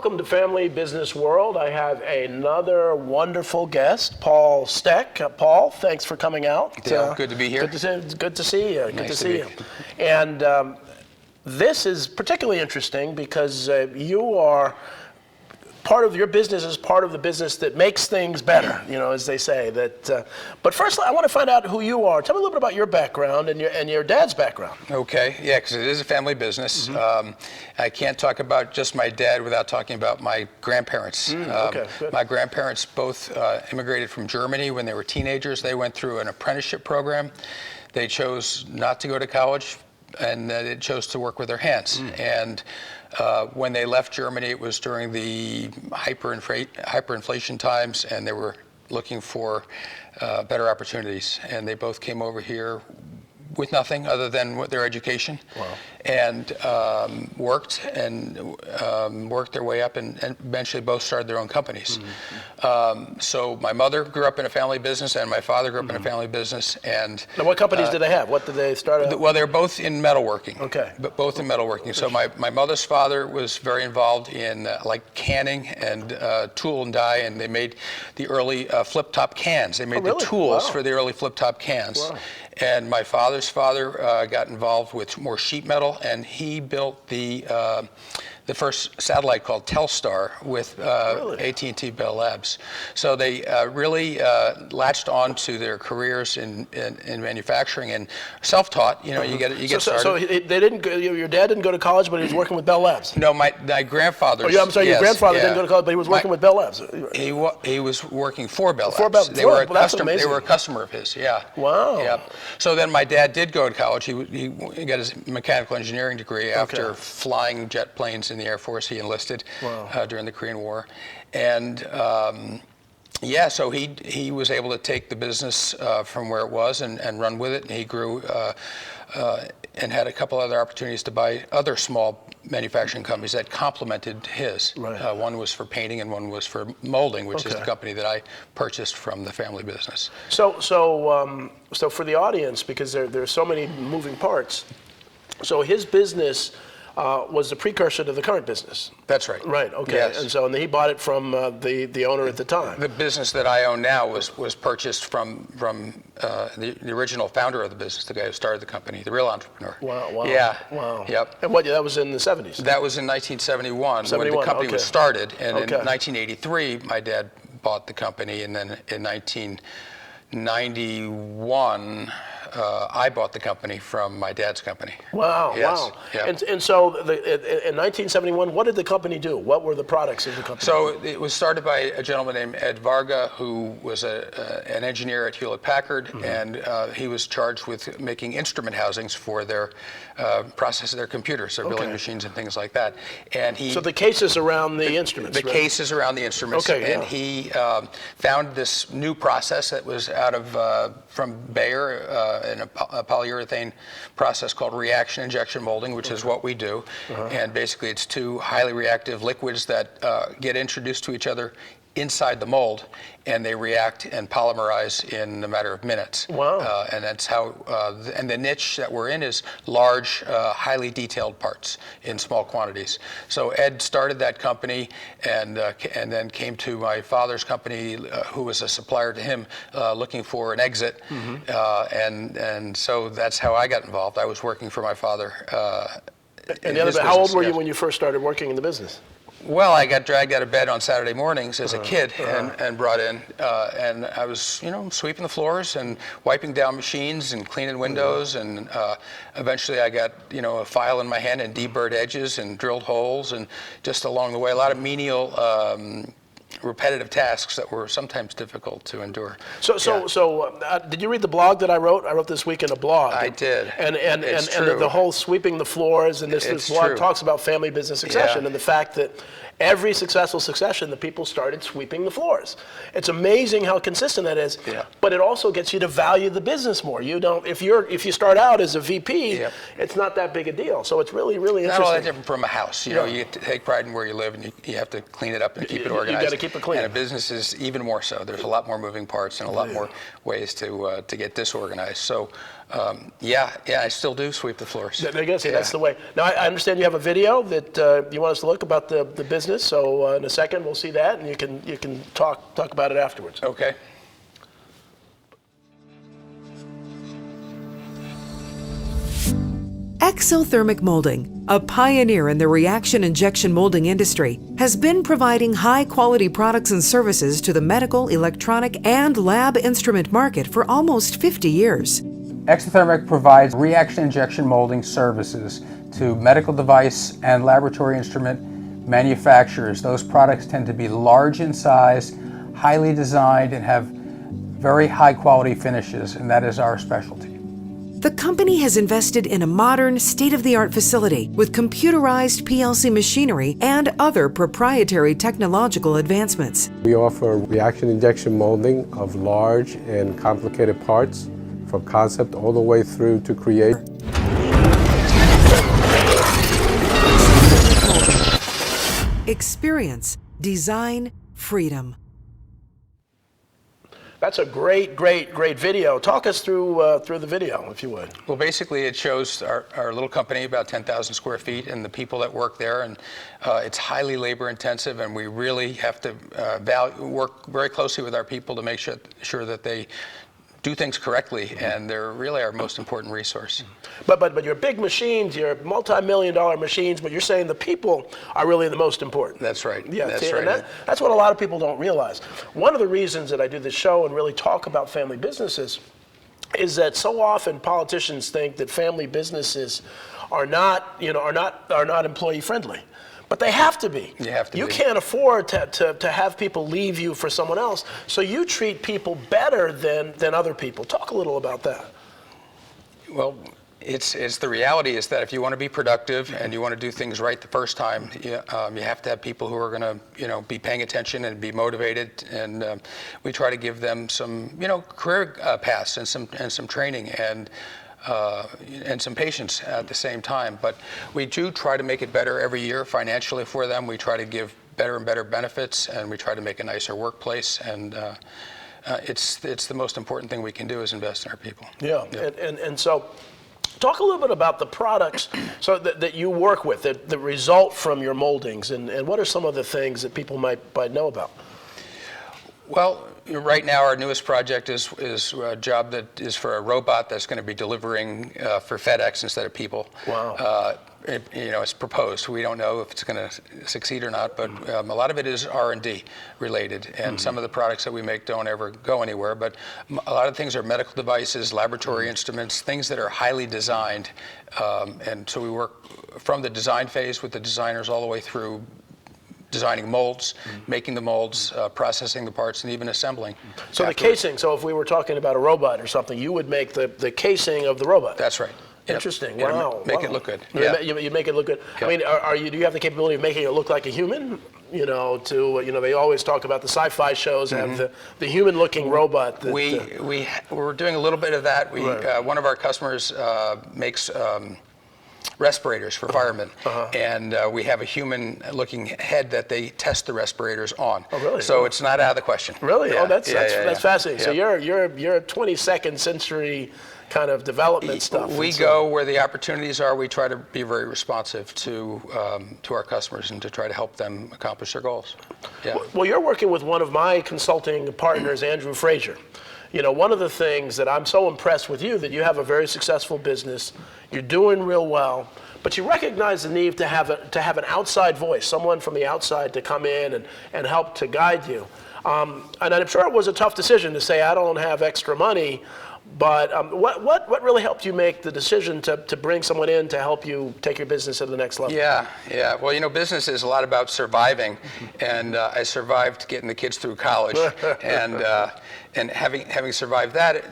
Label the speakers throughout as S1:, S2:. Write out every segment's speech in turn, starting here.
S1: welcome to Family Business World. I have another wonderful guest, Paul Steck. Paul, thanks for coming out.
S2: Dale, good to be here.
S1: Good to see you. Good to see you. And this is particularly interesting because you are part of your business is part of the business that makes things better, you know, as they say. But first, I want to find out who you are. Tell me a little bit about your background and your dad's background.
S2: Okay, yeah, because it is a family business. I can't talk about just my dad without talking about my grandparents.
S1: Okay, good.
S2: My grandparents both immigrated from Germany when they were teenagers. They went through an apprenticeship program. They chose not to go to college, and they chose to work with their hands. And when they left Germany, it was during the hyperinflation times, and they were looking for better opportunities. And they both came over here with nothing other than their education.
S1: Wow.
S2: And worked their way up, and eventually both started their own companies. So my mother grew up in a family business, and my father grew up in a family business. And
S1: now, what companies did they have? What did they start out?
S2: Well, they're both in metalworking.
S1: Okay.
S2: But both in metalworking. So my mother's father was very involved in like canning and tool and die, and they made the early flip-top cans. They made the tools for the early flip-top cans.
S1: Wow.
S2: And my father's father got involved with more sheet metal, and he built the first satellite called Telstar with AT&T Bell Labs. So they really latched on to their careers in manufacturing and self-taught. You know, you get started.
S1: So they didn't. Your dad didn't go to college, but he was working with Bell Labs.
S2: No, my grandfather.
S1: I'm sorry, your grandfather didn't go to college, but he was working with Bell Labs.
S2: He was working for Bell Labs.
S1: For Bell.
S2: They were a
S1: that's
S2: customer.
S1: amazing.
S2: They were a customer of his. Yeah.
S1: Wow.
S2: Yeah. So then my dad did go to college. He got his mechanical engineering degree after flying jet planes in the Air Force. He enlisted during the Korean War, and so he was able to take the business from where it was and run with it. And he grew and had a couple other opportunities to buy other small manufacturing companies that complemented his.
S1: Right.
S2: One was for painting and one was for molding, which is the company that I purchased from the family business.
S1: So for the audience, because there's so many moving parts, so his business was the precursor to the current business.
S2: That's right.
S1: Right. Okay.
S2: Yes.
S1: And he bought it from the owner at the time.
S2: The business that I own now was purchased from the original founder of the business, the guy who started the company, the real entrepreneur.
S1: Wow.
S2: Yeah.
S1: Wow.
S2: Yep.
S1: And that was in the 70s?
S2: That was in 1971 when the company was started, and in 1983 my dad bought the company, and then in 1991. I bought the company from my dad's company.
S1: Wow,
S2: yes.
S1: wow.
S2: Yep.
S1: And so in 1971, what did the company do? What were the products of the company?
S2: So it was started by a gentleman named Ed Varga, who was an engineer at Hewlett-Packard, and he was charged with making instrument housings for their their computers, their billing machines and things like that. And
S1: so the cases around the instruments.
S2: The cases around the instruments.
S1: Okay,
S2: and he found this new process that was out of from Bayer. In a polyurethane process called reaction injection molding, which is what we do. And basically it's two highly reactive liquids that get introduced to each other inside the mold, and they react and polymerize in a matter of minutes.
S1: Wow.
S2: And that's how, and the niche that we're in is large, highly detailed parts in small quantities. So Ed started that company and then came to my father's company, who was a supplier to him, looking for an exit. And so that's how I got involved. I was working for my father.
S1: How old were you when you first started working in the business?
S2: Well, I got dragged out of bed on Saturday mornings as a kid and brought in, and I was, sweeping the floors and wiping down machines and cleaning windows, and eventually I got, a file in my hand and deburred edges and drilled holes, and just along the way, a lot of menial repetitive tasks that were sometimes difficult to endure.
S1: So did you read the blog that I wrote? I wrote this week in a blog.
S2: I did.
S1: And the whole sweeping the floors, and this blog talks about family business succession and the fact that every successful succession, the people started sweeping the floors. It's amazing how consistent that is.
S2: Yeah.
S1: But it also gets you to value the business more. You don't if you start out as a VP, it's not that big a deal. So it's really, really interesting.
S2: Not all that different from a house. You know, you take pride in where you live, and you have to clean it up and keep it organized.
S1: You got to keep it clean.
S2: And a business is even more so. There's a lot more moving parts and a lot more ways to get disorganized. So Yeah, I still do sweep the floors.
S1: There you go. See, that's the way. Now, I understand you have a video that you want us to look about the business. So in a second, we'll see that, and you can talk about it afterwards.
S2: Okay.
S3: Exothermic Molding, a pioneer in the reaction injection molding industry, has been providing high-quality products and services to the medical, electronic, and lab instrument market for almost 50 years.
S2: Exothermic provides reaction injection molding services to medical device and laboratory instrument manufacturers. Those products tend to be large in size, highly designed, and have very high-quality finishes, and that is our specialty.
S3: The company has invested in a modern, state-of-the-art facility with computerized PLC machinery and other proprietary technological advancements.
S4: We offer reaction injection molding of large and complicated parts from concept all the way through to create.
S3: Experience, design, freedom.
S1: That's a great video. Talk us through the video, if you would.
S2: Well, basically, it shows our little company, about 10,000 square feet, and the people that work there. And it's highly labor intensive, and we really have to work very closely with our people to make sure that they do things correctly, and they're really our most important resource.
S1: But your big machines, your multi-million-dollar machines, but you're saying the people are really the most important.
S2: That's right.
S1: Yeah,
S2: that's
S1: see,
S2: right.
S1: And that's what a lot of people don't realize. One of the reasons that I do this show and really talk about family businesses is that so often politicians think that family businesses are not employee friendly. But they have to be.
S2: You have to
S1: You
S2: be.
S1: can't afford to have people leave you for someone else. So you treat people better than other people. Talk a little about that.
S2: Well, it's the reality is that if you want to be productive and you want to do things right the first time, you have to have people who are going to be paying attention and be motivated. And we try to give them some career paths and some training and some patience at the same time. But we do try to make it better every year financially for them. We try to give better and better benefits, and we try to make a nicer workplace. And it's the most important thing we can do is invest in our people.
S1: Yeah, and so talk a little bit about the products that you work with, that result from your moldings, and what are some of the things that people might know about?
S2: Well, right now our newest project is a job that is for a robot that's going to be delivering for FedEx instead of people.
S1: Wow.
S2: It's proposed. We don't know if it's going to succeed or not, but a lot of it is R&D related, and some of the products that we make don't ever go anywhere, but a lot of things are medical devices, laboratory instruments, things that are highly designed, and so we work from the design phase with the designers all the way through designing molds, making the molds, processing the parts, and even assembling.
S1: So afterwards. The casing, so if we were talking about a robot or something, you would make the casing of the robot.
S2: That's right.
S1: Interesting.
S2: Yep.
S1: Wow.
S2: Make it look good.
S1: You make it look good.
S2: Yep.
S1: I mean, do you have the capability of making it look like a human? They always talk about the sci-fi shows have the human-looking robot.
S2: We're doing a little bit of that. One of our customers makes respirators for firemen, and we have a human-looking head that they test the respirators on.
S1: Oh, really?
S2: So it's not out of the question.
S1: Really?
S2: Yeah.
S1: Oh, that's fascinating.
S2: Yeah.
S1: So you're a 22nd century kind of development stuff.
S2: We go where the opportunities are. We try to be very responsive to our customers and to try to help them accomplish their goals. Yeah.
S1: Well, you're working with one of my consulting partners, Andrew Frazier. One of the things that I'm so impressed with you, that you have a very successful business, you're doing real well, but you recognize the need to have an outside voice, someone from the outside to come in and help to guide you. And I'm sure it was a tough decision to say, I don't have extra money, but what really helped you make the decision to bring someone in to help you take your business to the next level?
S2: Yeah. Well, business is a lot about surviving, and I survived getting the kids through college, and having survived that,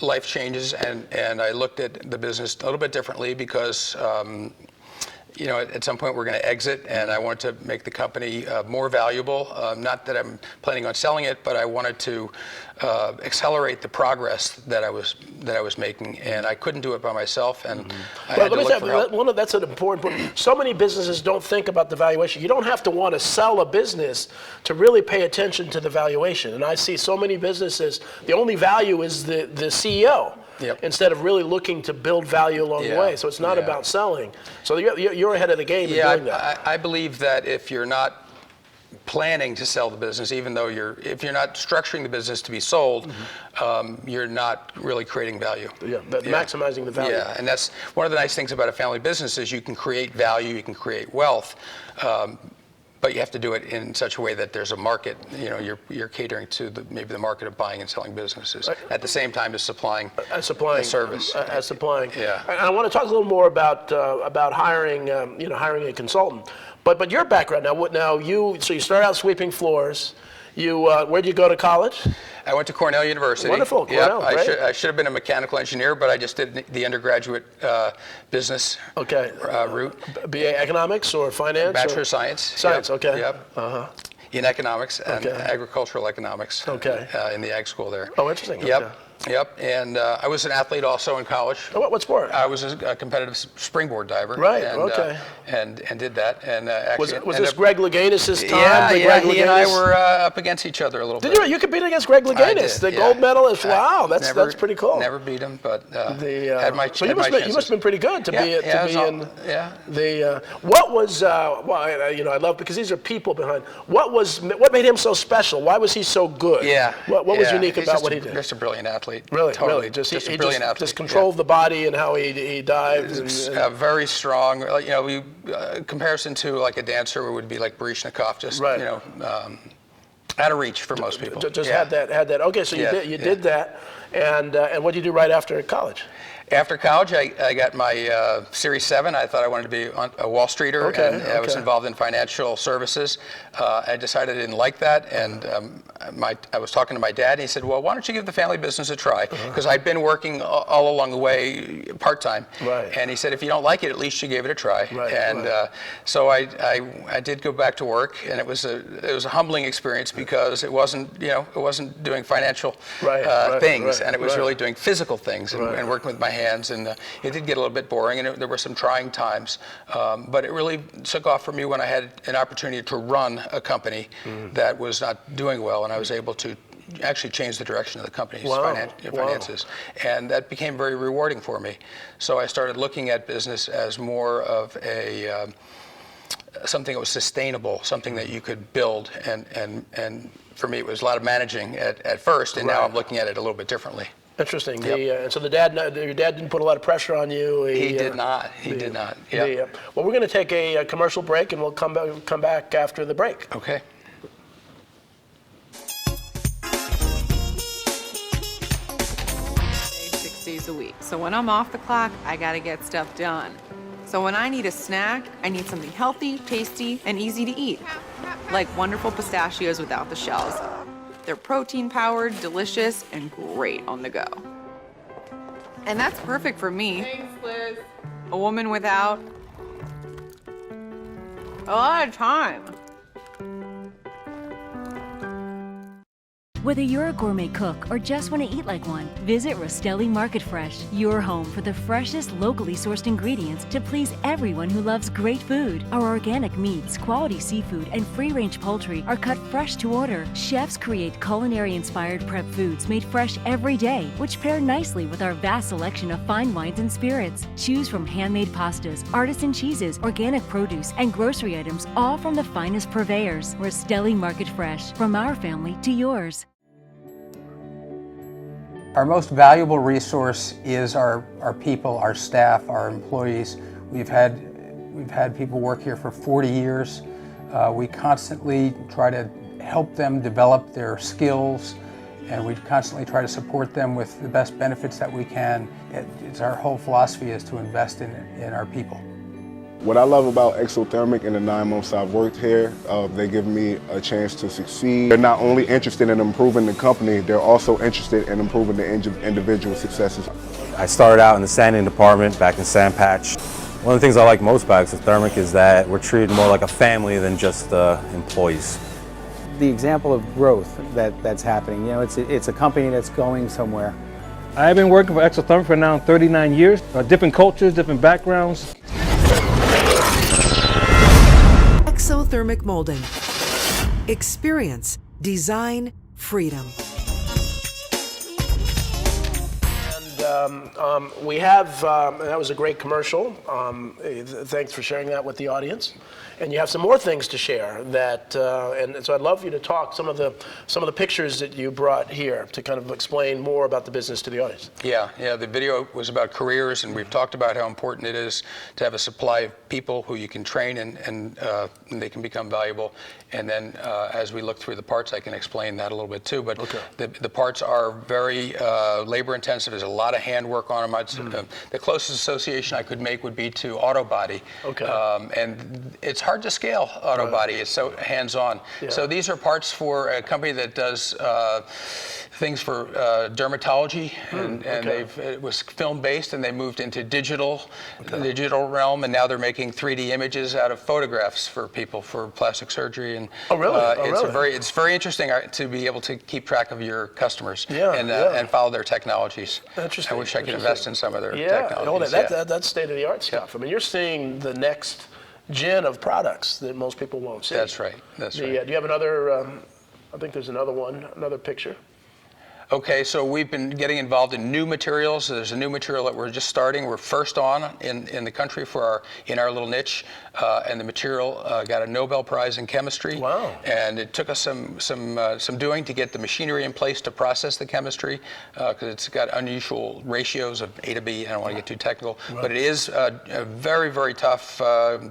S2: life changes, and I looked at the business a little bit differently because at some point we're going to exit, and I wanted to make the company more valuable. Not that I'm planning on selling it, but I wanted to accelerate the progress that I was making, and I couldn't do it by myself. And I had to look for help.
S1: That's an important point. So many businesses don't think about the valuation. You don't have to want to sell a business to really pay attention to the valuation. And I see so many businesses, the only value is the CEO. instead of really looking to build value along the way. So it's not about selling. So you're ahead of the game in doing that.
S2: I believe that if you're not planning to sell the business, even though if you're not structuring the business to be sold, you're not really creating value.
S1: Maximizing the value.
S2: Yeah, and that's one of the nice things about a family business is you can create value, you can create wealth, but you have to do it in such a way that there's a market. You know, you're catering to maybe the market of buying and selling businesses at the same time as supplying a service. Yeah.
S1: And I want to talk a little more about hiring, hiring a consultant. But your background now, you start out sweeping floors. Where'd you go to college?
S2: I went to Cornell University.
S1: Wonderful, Cornell, great.
S2: I should have been a mechanical engineer, but I just did the undergraduate business route.
S1: BA economics or finance?
S2: Bachelor of Science.
S1: Science, okay.
S2: Yep. In economics and agricultural economics.
S1: Okay.
S2: In the ag school there.
S1: Oh, interesting.
S2: Yep.
S1: Okay.
S2: Yep, and I was an athlete also in college.
S1: What sport?
S2: I was a competitive springboard diver.
S1: Right.
S2: And did that. And actually
S1: was this Greg Louganis' time?
S2: Yeah. He and I were up against each other a little bit.
S1: Did you compete against Greg Louganis, the gold medalist? Wow, that's pretty cool.
S2: Never beat him, but
S1: had my. So you must have been pretty good to be in. What was I love because these are people behind. What made him so special? Why was he so good?
S2: Yeah.
S1: What was unique about what he did?
S2: Just a brilliant athlete.
S1: Really,
S2: totally.
S1: Just
S2: a brilliant athlete.
S1: Just controlled the body and how he dives.
S2: Very strong. Comparison to like a dancer would be like Baryshnikov. Just out of reach for most people.
S1: Just had that. Okay, so you did that, and what did you do right after college?
S2: After college, I got my Series 7. I thought I wanted to be a Wall Streeter, and I was involved in financial services. I decided I didn't like that, and I was talking to my dad, and he said, well, why don't you give the family business a try? Because I'd been working all along the way part-time.
S1: Right.
S2: And he said, if you don't like it, at least you gave it a try. So I did go back to work, and it was a humbling experience because it wasn't doing financial things, and it was really doing physical things and working with my hands, and it did get a little bit boring, and there were some trying times, but it really took off for me when I had an opportunity to run a company that was not doing well, and I was able to actually change the direction of the company's finances, and that became very rewarding for me. So I started looking at business as more of a something that was sustainable, something that you could build, and for me it was a lot of managing at first, and now I'm looking at it a little bit differently.
S1: Interesting. And so your dad didn't put a lot of pressure on you.
S2: He did not.
S1: Well, we're going to take a commercial break, and we'll come back after the break.
S2: Okay.
S5: 6 days a week. So when I'm off the clock, I got to get stuff done. So when I need a snack, I need something healthy, tasty, and easy to eat, like wonderful pistachios without the shells. They're protein-powered, delicious, and great on the go. And that's perfect for me.
S6: Thanks, Liz.
S5: A woman without a lot of time.
S7: Whether you're a gourmet cook or just want to eat like one, visit Rostelli Market Fresh, your home for the freshest, locally sourced ingredients to please everyone who loves great food. Our organic meats, quality seafood, and free-range poultry are cut fresh to order. Chefs create culinary-inspired prep foods made fresh every day, which pair nicely with our vast selection of fine wines and spirits. Choose from handmade pastas, artisan cheeses, organic produce, and grocery items, all from the finest purveyors. Rostelli Market Fresh, from our family to yours.
S2: Our most valuable resource is our people, our staff, our employees. We've had people work here for 40 years. We constantly try to help them develop their skills, and we constantly try to support them with the best benefits that we can. It's our whole philosophy is to invest in our people.
S8: What I love about Exothermic in the 9 months I've worked here, they give me a chance to succeed. They're not only interested in improving the company, they're also interested in improving the individual successes.
S9: I started out in the sanding department back in Sand Patch. One of the things I like most about Exothermic is that we're treated more like a family than just employees.
S10: The example of growth that's happening, it's a company that's going somewhere.
S11: I've been working for Exothermic for now 39 years, different cultures, different backgrounds.
S3: Exothermic Molding. Experience, design, freedom.
S1: we have, that was a great commercial. Thanks for sharing that with the audience. And you have some more things to share that, and so I'd love you to talk some of the pictures that you brought here to kind of explain more about the business to the audience.
S2: Yeah, the video was about careers, and we've talked about how important it is to have a supply of people who you can train and they can become valuable. And then as we look through the parts, I can explain that a little bit too. But the parts are very labor intensive. There's a lot of handwork on them. The closest association I could make would be to auto body. And it's hard to scale auto body. It's so hands-on.
S1: Yeah.
S2: So these are parts for a company that does things for dermatology, and it was film-based, and they moved into digital realm, and now they're making 3D images out of photographs for people for plastic surgery. And it's very interesting to be able to keep track of your customers and follow their technologies.
S1: Interesting.
S2: I wish I could invest in some of their technologies.
S1: That's state-of-the-art stuff. I mean, you're seeing the next gen of products that most people won't see.
S2: That's right. That's right.
S1: Do you have another? I think there's another picture.
S2: Okay, so we've been getting involved in new materials. There's a new material that we're just starting. We're first on in the country in our little niche, and the material got a Nobel Prize in chemistry.
S1: Wow!
S2: And it took us some doing to get the machinery in place to process the chemistry, because it's got unusual ratios of A to B. I don't want to get too technical, but it is a very, very tough,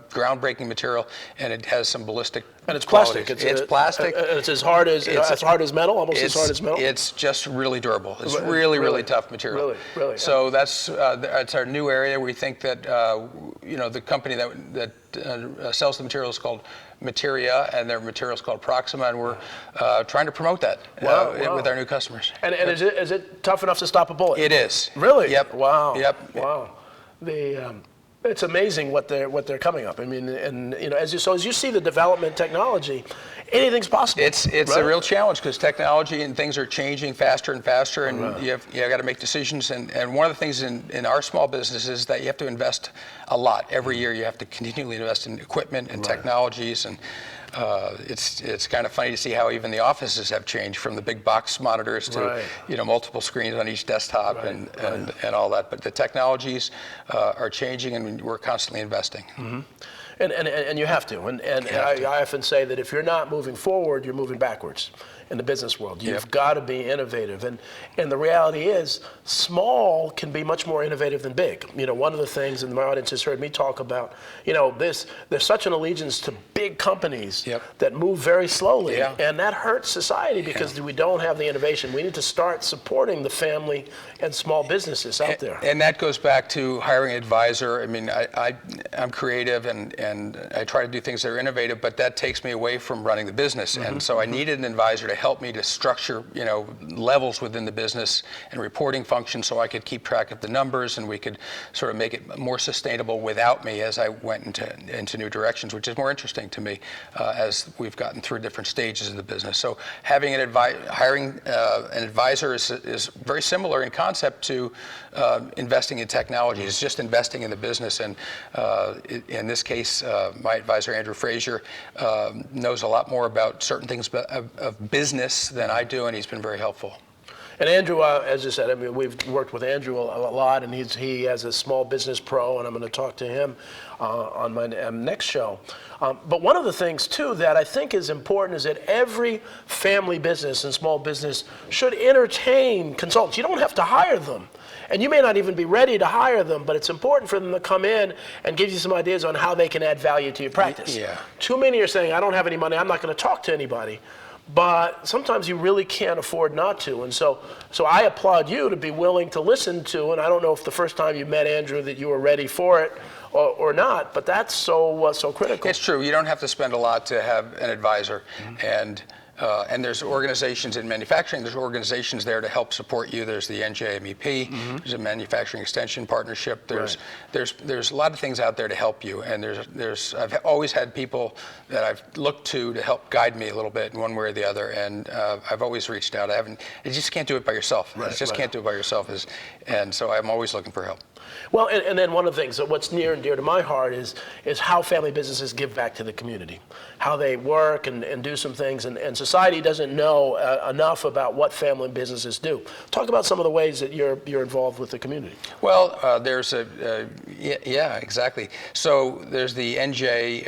S2: groundbreaking material, and it has some ballistic.
S1: And it's plastic.
S2: It's plastic.
S1: It's as hard as metal, almost as hard as metal.
S2: It's just really durable. It's really tough material.
S1: Really.
S2: So that's our new area. We think that the company that sells the material is called Materia, and their material is called Proxima, and we're trying to promote that with our new customers.
S1: And is it tough enough to stop a bullet?
S2: It is.
S1: Really?
S2: Yep.
S1: Wow.
S2: Yep.
S1: Wow. It's amazing what they're coming up. I mean, and as you see the development technology, anything's possible.
S2: It's a real challenge because technology and things are changing faster and faster, and you got to make decisions. And one of the things in our small business is that you have to invest a lot every year. You have to continually invest in equipment and technologies, and it's kind of funny to see how even the offices have changed from the big box monitors to multiple screens on each desktop and all that. But the technologies are changing, and we're constantly investing.
S1: And you have to. And I often say that if you're not moving forward, you're moving backwards in the business world. You've got to be innovative. And the reality is, small can be much more innovative than big. One of the things, and my audience has heard me talk about, there's such an allegiance to big companies that move very slowly. And that hurts society because we don't have the innovation. We need to start supporting the family and small businesses out there.
S2: And that goes back to hiring an advisor. I mean, I'm creative and I try to do things that are innovative, but that takes me away from running the business. And so I needed an advisor to help me to structure, levels within the business and reporting functions so I could keep track of the numbers and we could sort of make it more sustainable without me as I went into new directions, which is more interesting to me as we've gotten through different stages of the business. So hiring an advisor is very similar in concept to investing in technology. It's just investing in the business, and in this case, my advisor, Andrew Frazier, knows a lot more about certain things of business than I do, and he's been very helpful.
S1: And Andrew, as you said, I mean, we've worked with Andrew a lot, and he has a small business pro, and I'm going to talk to him on my next show. But one of the things, too, that I think is important is that every family business and small business should entertain consultants. You don't have to hire them. And you may not even be ready to hire them, but it's important for them to come in and give you some ideas on how they can add value to your practice. Too many are saying, I don't have any money, I'm not going to talk to anybody. But sometimes you really can't afford not to. And so I applaud you to be willing to listen to, and I don't know if the first time you met Andrew that you were ready for it or not, but that's so critical.
S2: It's true. You don't have to spend a lot to have an advisor. And there's organizations in manufacturing, there's organizations there to help support you. There's the NJMEP, there's a manufacturing extension partnership. There's a lot of things out there to help you. And I've always had people that I've looked to help guide me a little bit in one way or the other. And I've always reached out. You just can't do it by yourself. You just can't do it by yourself. And so I'm always looking for help.
S1: Well, and then one of the things, what's near and dear to my heart is how family businesses give back to the community, how they work and do some things, and society doesn't know enough about what family businesses do. Talk about some of the ways that you're involved with the community.
S2: Well, there's yeah, exactly. So there's the NJ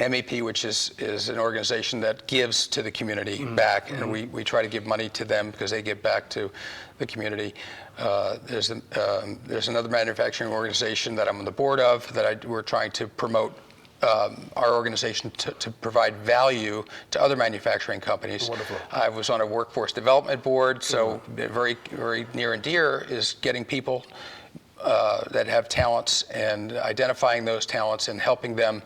S2: MEP, which is an organization that gives to the community back, and we try to give money to them because they give back to the community. There's another manufacturing organization that I'm on the board of that we're trying to promote our organization to provide value to other manufacturing companies.
S1: Wonderful.
S2: I was on a workforce development board, so very, very near and dear is getting people that have talents and identifying those talents and helping them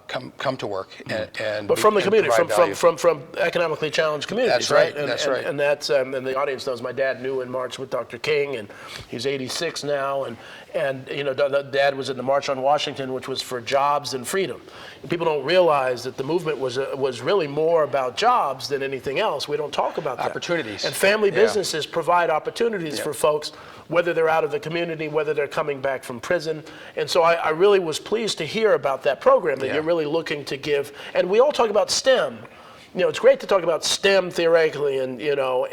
S2: come to work and
S1: but from the community,
S2: provide
S1: from economically challenged communities,
S2: That's right.
S1: And,
S2: That's
S1: and,
S2: right.
S1: And that's and the audience knows my dad knew in March with Dr. King, and he's 86 now, and you know, Dad was in the March on Washington, which was for jobs and freedom. And people don't realize that the movement was really more about jobs than anything else. We don't talk about that.
S2: Opportunities.
S1: And family businesses provide opportunities for folks, whether they're out of the community, whether they're coming back from prison. And so I really was pleased to hear about that program that you're really looking to give. And we all talk about STEM. You know, it's great to talk about STEM theoretically, and you know,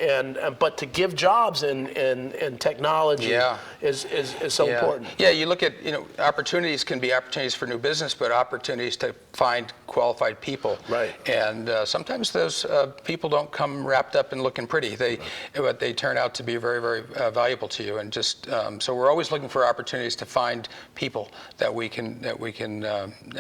S1: but to give jobs in technology is so important.
S2: Yeah, you look at, you know, opportunities can be opportunities for new business, but opportunities to find qualified people.
S1: Right.
S2: And sometimes those people don't come wrapped up and looking pretty. But they turn out to be very, very valuable to you. And just so we're always looking for opportunities to find people that we can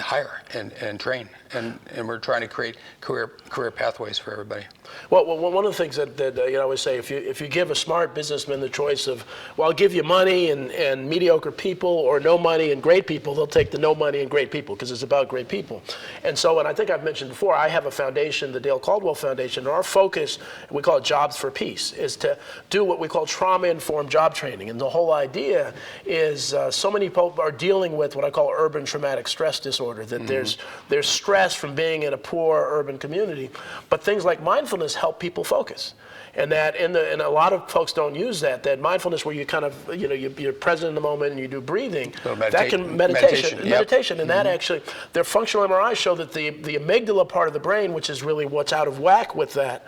S2: hire and train, and we're trying to create career pathways for everybody.
S1: Well, one of the things that you know, I always say, if you give a smart businessman the choice of, well, I'll give you money and mediocre people, or no money and great people, they'll take the no money and great people, because it's about great people. And so, and I think I've mentioned before, I have a foundation, the Dale Caldwell Foundation, and our focus, we call it Jobs for Peace, is to do what we call trauma-informed job training. And the whole idea is so many people are dealing with what I call urban traumatic stress disorder, that there's stress from being in a poor urban community, but things like mindfulness help people focus. And that and a lot of folks don't use that mindfulness, where you kind of, you know, you're present in the moment and you do breathing. That can meditation, and that actually, their functional MRIs show that the amygdala part of the brain, which is really what's out of whack with that,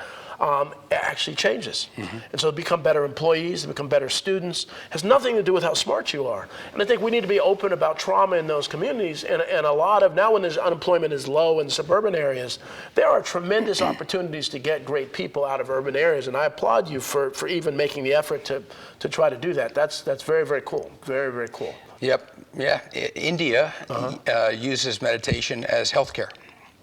S1: actually changes. And so they become better employees, they become better students. It has nothing to do with how smart you are. And I think we need to be open about trauma in those communities. And a lot of, now when there's unemployment is low in suburban areas, there are tremendous opportunities to get great people out of urban areas. And I applaud you for even making the effort to try to do that. That's very, very cool. Very, very cool.
S2: Yep. Yeah. India uses meditation as healthcare.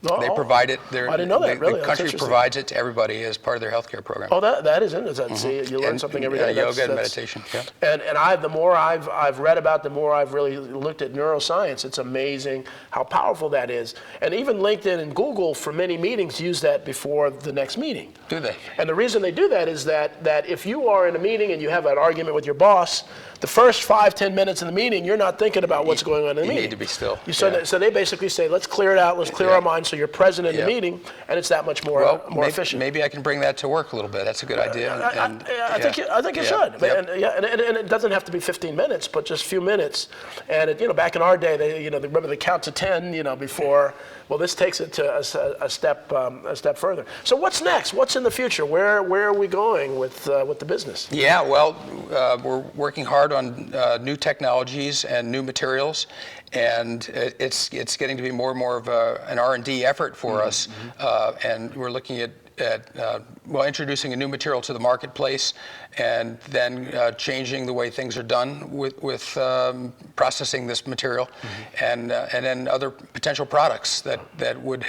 S2: They provide it.
S1: I didn't know that. Really,
S2: the country provides it to everybody as part of their healthcare program.
S1: Oh, that is interesting. See, you learn something every day.
S2: Yoga and meditation. Yeah.
S1: And the more I've read about, the more I've really looked at neuroscience. It's amazing how powerful that is. And even LinkedIn and Google, for many meetings, use that before the next meeting.
S2: Do they?
S1: And the reason they do that is that if you are in a meeting and you have an argument with your boss, the first 5-10 minutes in the meeting, you're not thinking about what's going on in the meeting.
S2: You need to be still.
S1: So they basically say, let's clear it out, let's clear our minds, so you're present in the meeting, and it's that much more efficient.
S2: Maybe I can bring that to work a little bit. That's a good idea.
S1: I think you should. And it doesn't have to be 15 minutes, but just a few minutes. And you know, back in our day, they remember the count to 10, you know, before. Well, this takes it to a step further. So what's next? What's in the future? Where are we going with the business?
S2: Yeah, well, we're working hard on new technologies and new materials, and it's getting to be more and more of an R&D effort for us. And we're looking at introducing a new material to the marketplace, and then changing the way things are done with processing this material, and then other potential products that would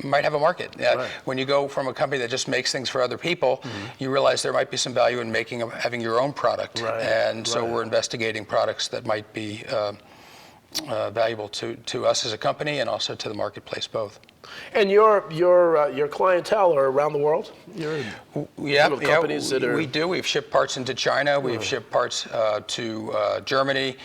S2: might have a market. When you go from a company that just makes things for other people, you realize there might be some value in having your own product. So we're investigating products that might be valuable to us as a company and also to the marketplace both.
S1: And your clientele are around the world? Companies that are...
S2: We do. We've shipped parts into China. We've shipped parts to Germany.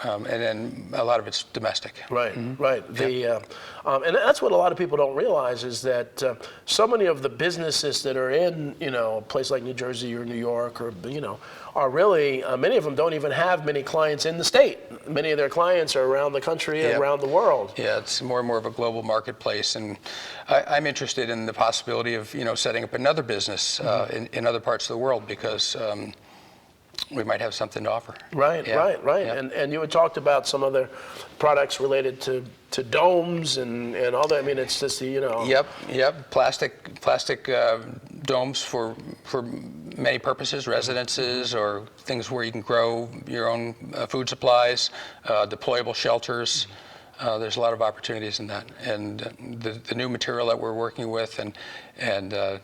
S2: and then a lot of it's domestic.
S1: Right, right. And that's what a lot of people don't realize is that so many of the businesses that are in, a place like New Jersey or New York or, are really, many of them don't even have many clients in the state. Many of their clients are around the country and around the world.
S2: Yeah, it's more and more of a global marketplace. And I'm interested in the possibility of, setting up another business in other parts of the world because we might have something to offer.
S1: Right. And you had talked about some other products related to domes and all that. I mean, it's just
S2: Yep. Plastic domes for many purposes, residences or things where you can grow your own food supplies, deployable shelters. There's a lot of opportunities in that. And the new material that we're working with and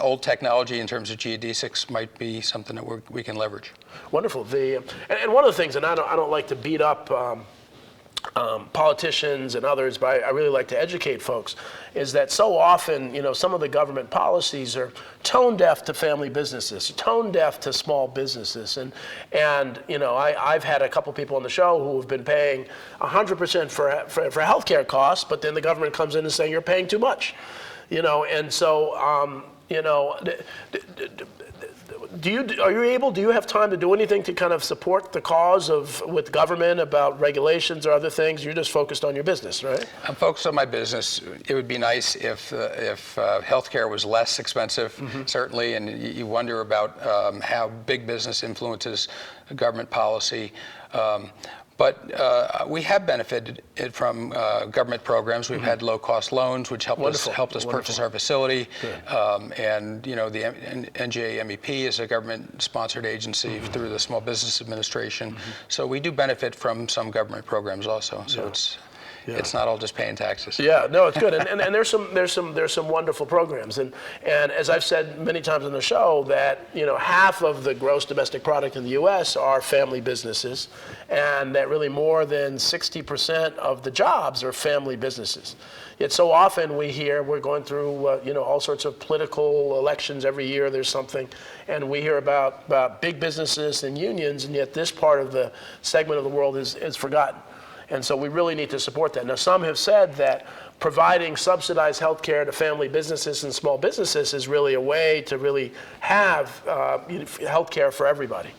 S2: old technology in terms of geodesics might be something that we can leverage.
S1: Wonderful. And one of the things, and I don't like to beat up politicians and others, but I really like to educate folks, is that so often, some of the government policies are tone deaf to family businesses, tone deaf to small businesses. And I've had a couple people on the show who have been paying 100% for healthcare costs, but then the government comes in and saying you're paying too much. And so, do you have time to do anything to kind of support the cause with government about regulations or other things? You're just focused on your business, right?
S2: I'm focused on my business. It would be nice if healthcare was less expensive, certainly, and you wonder about how big business influences government policy. But we have benefited from government programs. We've had low-cost loans, which helped us purchase our facility. And the NGA MEP is a government-sponsored agency through the Small Business Administration. So we do benefit from some government programs also. So it's not all just paying taxes.
S1: Yeah, no, it's good, and there's some wonderful programs, and as I've said many times on the show that half of the gross domestic product in the U.S. are family businesses, and that really more than 60% of the jobs are family businesses. Yet so often we hear we're going through all sorts of political elections every year. There's something, and we hear about big businesses and unions, and yet this part of the segment of the world is forgotten. And so we really need to support that. Now, some have said that providing subsidized health care to family businesses and small businesses is really a way to really have health care for everybody.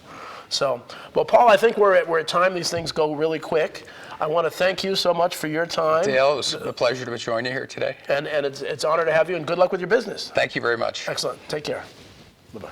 S1: So, well, Paul, I think we're at time. These things go really quick. I want to thank you so much for your time.
S2: Dale, it was a pleasure to join you here today.
S1: And it's an honor to have you, and good luck with your business.
S2: Thank you very much.
S1: Excellent. Take care. Bye-bye.